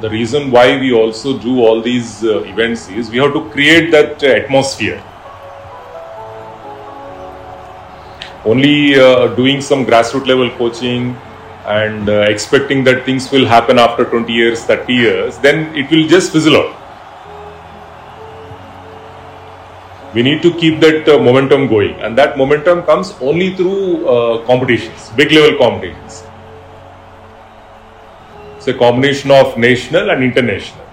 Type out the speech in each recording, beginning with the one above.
the reason why we also do all these events is we have to create that atmosphere. Only doing some grassroots level coaching and expecting that things will happen after 20 years, 30 years, then it will just fizzle out. We need to keep that momentum going, and that momentum comes only through competitions, big level competitions. It's a combination of national and international.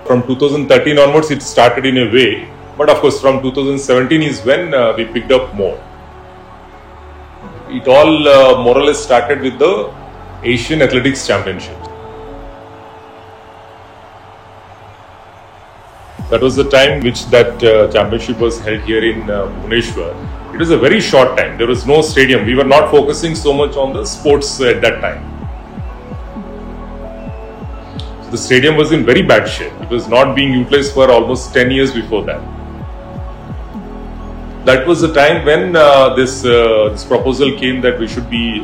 From 2013 onwards, it started in a way, but of course, from 2017 is when we picked up more. It all more or less started with the Asian Athletics Championship. That was the time which that championship was held here in Bhubaneswar. It was a very short time. There was no stadium. We were not focusing so much on the sports at that time. So the stadium was in very bad shape. It was not being utilized for almost 10 years before that. That was the time when this proposal came that we should be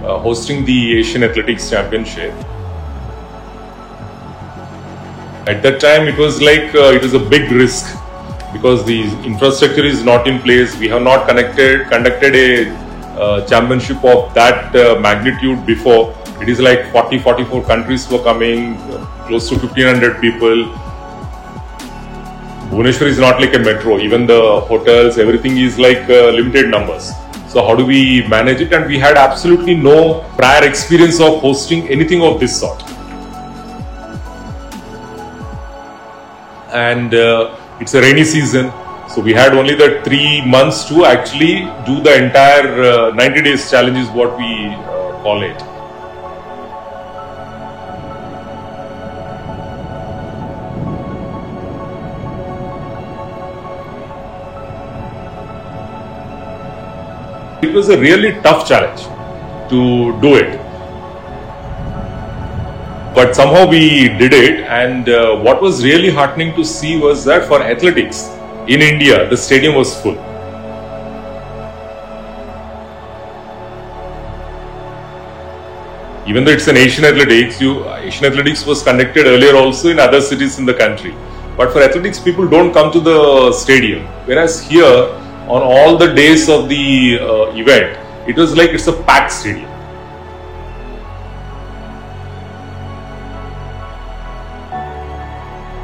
hosting the Asian Athletics Championship. At that time, it was like it was a big risk because the infrastructure is not in place. We have not conducted a championship of that magnitude before. It is like 44 countries were coming, close to 1500 people. Bhubaneswar is not like a metro. Even the hotels, everything is like limited numbers. So how do we manage it? And we had absolutely no prior experience of hosting anything of this sort. And it's a rainy season, so we had only the 3 months to actually do the entire 90 days challenge is what we call it. It was a really tough challenge to do it. But somehow we did it, and what was really heartening to see was that for athletics in India, the stadium was full. Even though it's an Asian Athletics was conducted earlier also in other cities in the country. But for athletics, people don't come to the stadium. Whereas here, on all the days of the event, it was like it's a packed stadium.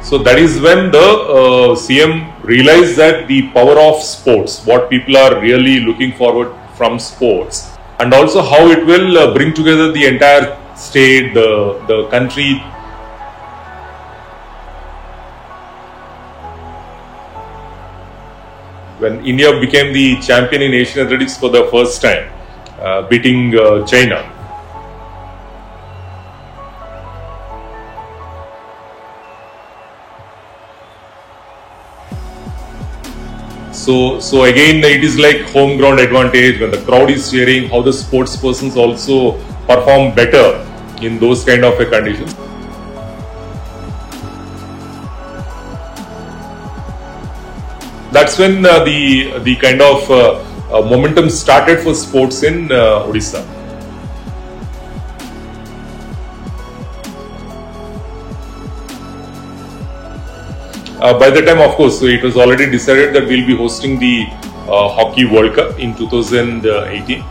So that is when the CM realized that the power of sports, what people are really looking forward from sports, and also how it will bring together the entire state, the country. When India became the champion in Asian Athletics for the first time, beating China. So again, it is like home ground advantage when the crowd is cheering, how the sports persons also perform better in those kind of conditions. That's when the kind of momentum started for sports in Odisha. By the time, of course, so it was already decided that we'll be hosting the Hockey World Cup in 2018.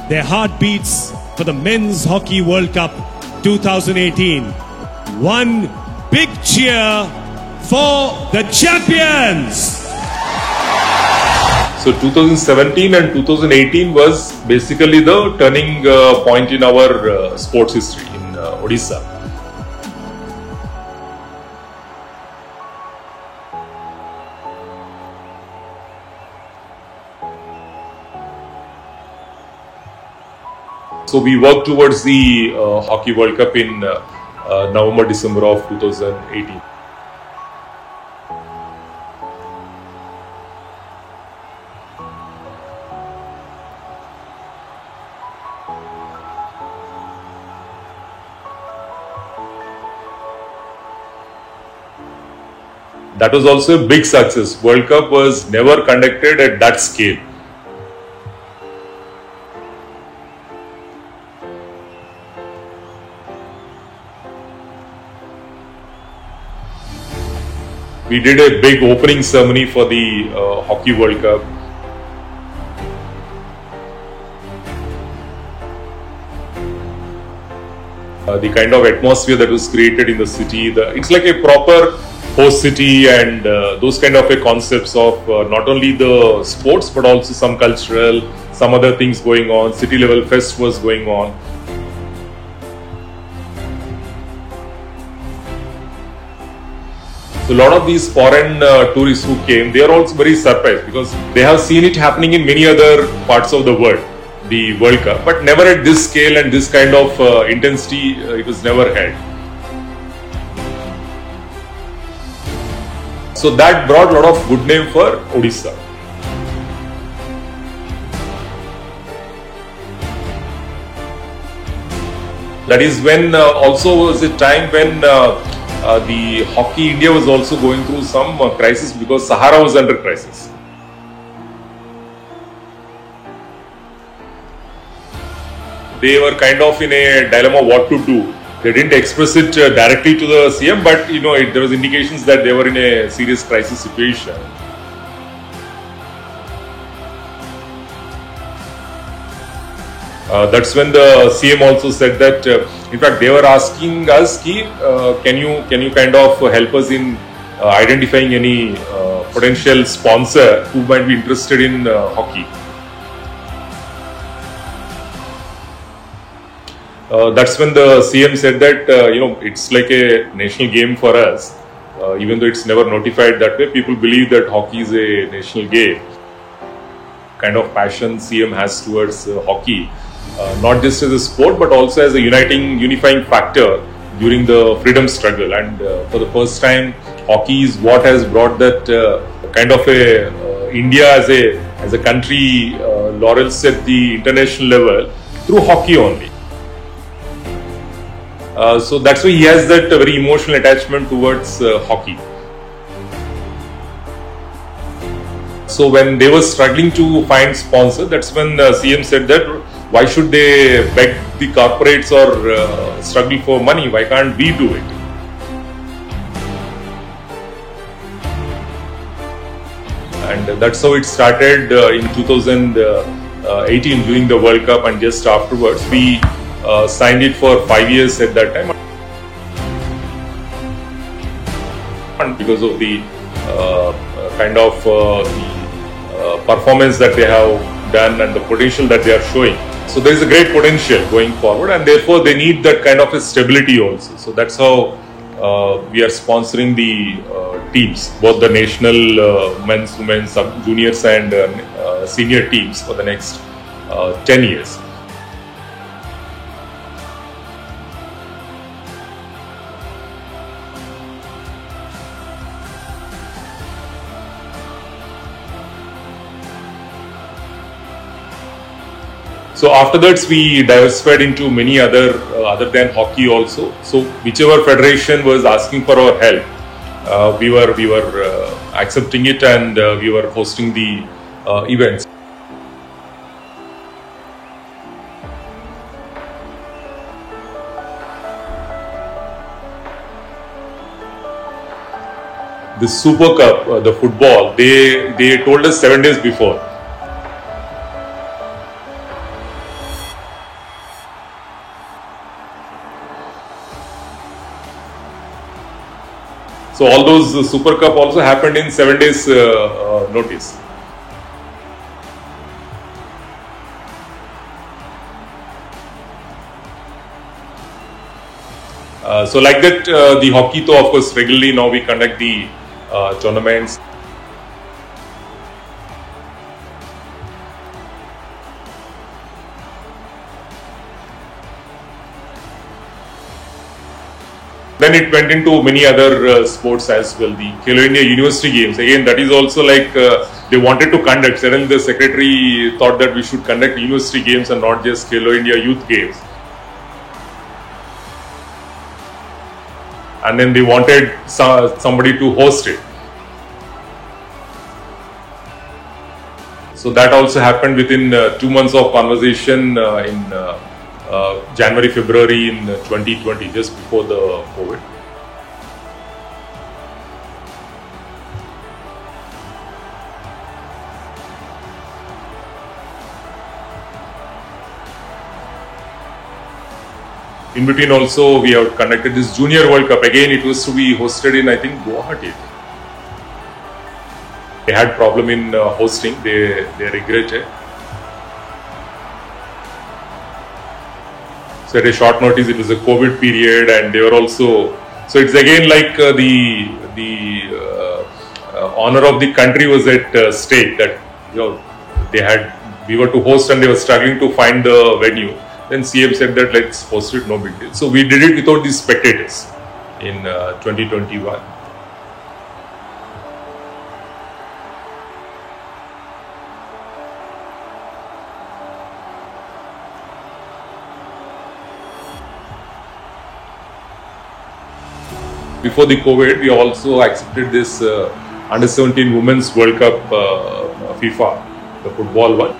Their heart beats for the Men's Hockey World Cup 2018. One big cheer for the champions! So 2017 and 2018 was basically the turning point in our sports history in Odisha. So we worked towards the Hockey World Cup in November, December of 2018. That was also a big success. World Cup was never conducted at that scale. We did a big opening ceremony for the Hockey World Cup. The kind of atmosphere that was created in the city, it's like a proper host city, and those kind of a concepts of not only the sports but also some cultural, some other things going on. City level fest was going on. So a lot of these foreign tourists who came, they are also very surprised because they have seen it happening in many other parts of the world, the World Cup, but never at this scale and this kind of intensity. It was never held. So that brought a lot of good name for Odisha. That is when also was a time when the Hockey India was also going through some crisis because Sahara was under crisis. They were kind of in a dilemma what to do. They didn't express it directly to the CM, but there was indications that they were in a serious crisis situation. That's when the CM also said that. In fact, they were asking us, can you kind of help us in identifying any potential sponsor who might be interested in hockey. That's when the CM said that it's like a national game for us, even though it's never notified that way. People believe that hockey is a national game. Kind of passion CM has towards hockey, not just as a sport but also as a unifying factor during the freedom struggle. And for the first time, hockey is what has brought that kind of a India as a country laurels at the international level through hockey only. So that's why he has that very emotional attachment towards hockey. So when they were struggling to find sponsor, that's when CM said that why should they beg the corporates or struggle for money? Why can't we do it? And that's how it started in 2018 during the World Cup, and just afterwards we signed it for 5 years at that time. And because of the kind of performance that they have done and the potential that they are showing. So there is a great potential going forward, and therefore they need that kind of a stability also. So that's how we are sponsoring the teams, both the national men's, women's, juniors and senior teams for the next 10 years. So after that, we diversified into many other than hockey also. So whichever federation was asking for our help, we were accepting it, and we were hosting the events. The Super Cup, the football, they told us 7 days before. So all those Super Cup also happened in 7 days notice. So like that, the hockey though, of course, regularly now we conduct the tournaments. Then it went into many other sports as well. The Khelo India University Games, again, that is also like they wanted to conduct. Suddenly the secretary thought that we should conduct university games and not just Khelo India Youth Games. And then they wanted somebody to host it. So that also happened within 2 months of conversation in January, February in 2020, just before the COVID. In between also we have conducted this Junior World Cup. Again, it was to be hosted in, I think, Guwahati. They had problem in hosting. They regretted. So at a short notice, it was a COVID period, and they were also. So it's again like the honor of the country was at stake. That we were to host, and they were struggling to find the venue. Then CM said that let's host it, no big deal. So we did it without the spectators in 2021. Before the COVID, we also accepted this Under 17 Women's World Cup FIFA, the football one.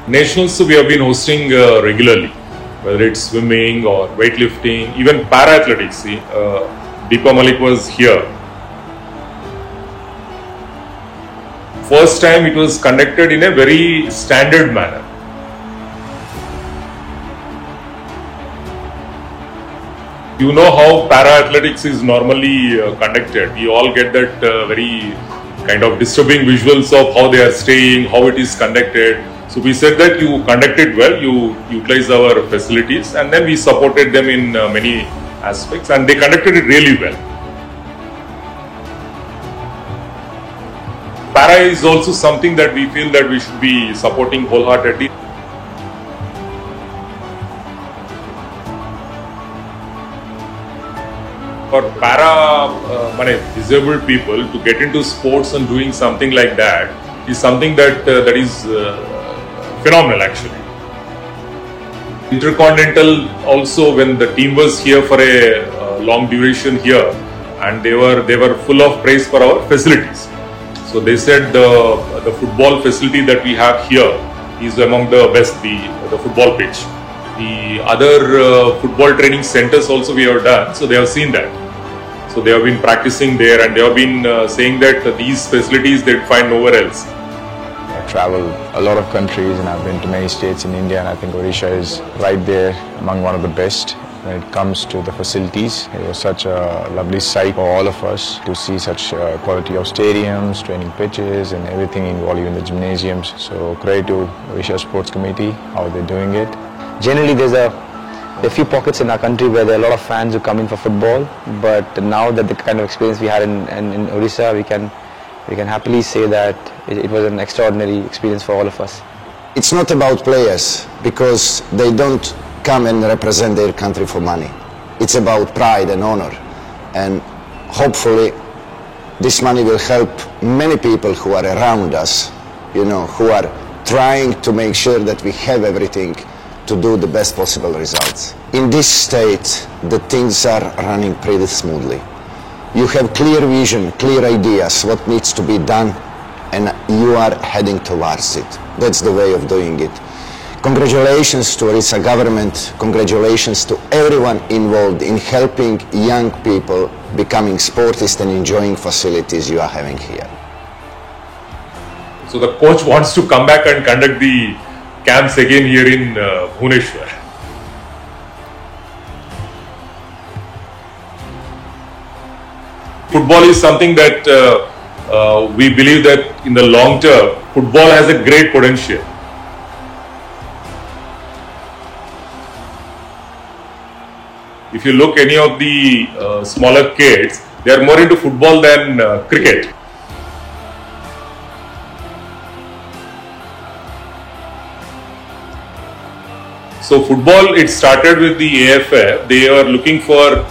Nationals, so we have been hosting regularly, whether it's swimming or weightlifting, even para-athletics. See, Deepa Malik was here. First time it was conducted in a very standard manner. You know how para-athletics is normally conducted. We all get that very kind of disturbing visuals of how they are staying, how it is conducted. So we said that you conduct it well, you utilize our facilities, and then we supported them in many aspects, and they conducted it really well. Para is also something that we feel that we should be supporting wholeheartedly. For para disabled people to get into sports and doing something like that is something that is phenomenal actually. Intercontinental also, when the team was here for a long duration here, and they were full of praise for our facilities. So they said the football facility that we have here is among the best, the football pitch. The other football training centers also we have done, so they have seen that. So they have been practicing there, and they have been saying that these facilities they'd find nowhere else. I travel a lot of countries, and I've been to many states in India, and I think Odisha is right there among one of the best when it comes to the facilities. It was such a lovely sight for all of us to see such quality of stadiums, training pitches, and everything involved in the gymnasiums. So credit to Odisha Sports Committee, how they're doing it. Generally, there are a few pockets in our country where there are a lot of fans who come in for football, but now that the kind of experience we had in Odisha, we can happily say that it was an extraordinary experience for all of us. It's not about players, because they don't come and represent their country for money. It's about pride and honor, and hopefully this money will help many people who are around us, who are trying to make sure that we have everything to do the best possible results. In this state, the things are running pretty smoothly. You have clear vision, clear ideas, what needs to be done, and you are heading towards it. That's the way of doing it. Congratulations to Odisha government, congratulations to everyone involved in helping young people becoming sportists and enjoying facilities you are having here. So the coach wants to come back and conduct the camps again here in Bhubaneswar. Football is something that we believe that in the long term, football has a great potential. If you look any of the smaller kids, they are more into football than cricket. So football, it started with the AFF. They are looking for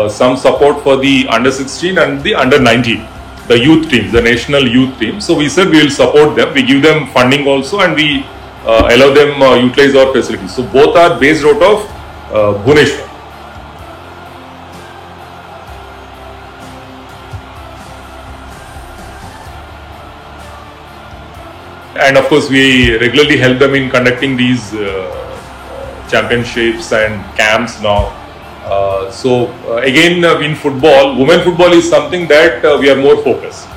some support for the under 16 and the under 19, the youth teams, the national youth team. So we said we will support them. We give them funding also, and we allow them utilize our facilities. So both are based out of Bhubaneswar. And of course, we regularly help them in conducting these championships and camps now. Again, in football, women football is something that we are more focused.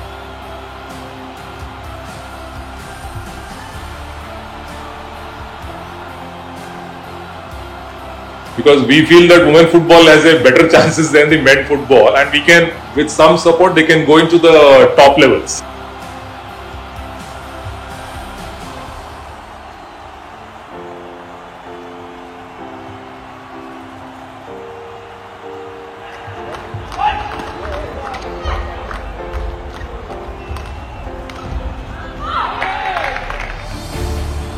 Because we feel that women football has a better chances than the men football, and we can, with some support, they can go into the top levels.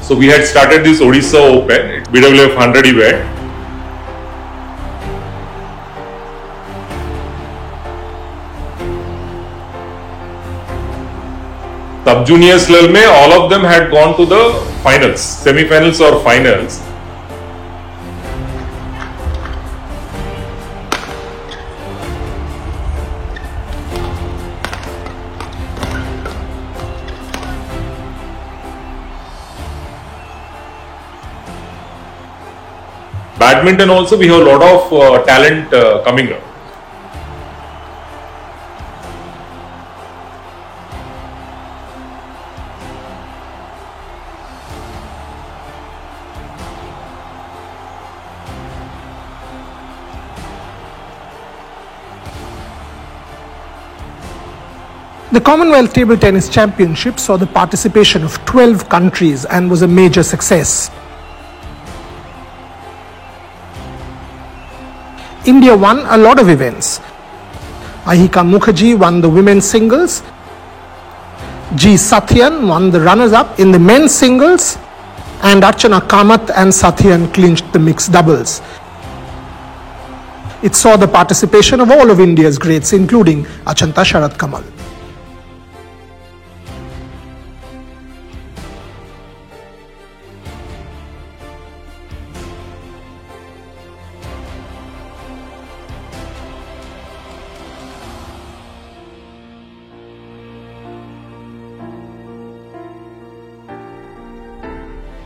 So we had started this Odisha Open, BWF 100 event. Sub-juniors level में all of them had gone to the finals, semi-finals or finals. Badminton also, we have a lot of talent coming up. The Commonwealth Table Tennis Championship saw the participation of 12 countries and was a major success. India won a lot of events. Ahika Mukherjee won the women's singles. G. Sathyan won the runners-up in the men's singles. And Archana Kamath and Sathyan clinched the mixed doubles. It saw the participation of all of India's greats, including Achanta Sharat Kamal.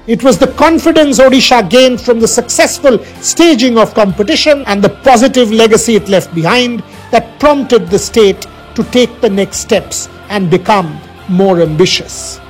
It was the confidence Odisha gained from the successful staging of competition and the positive legacy it left behind that prompted the state to take the next steps and become more ambitious.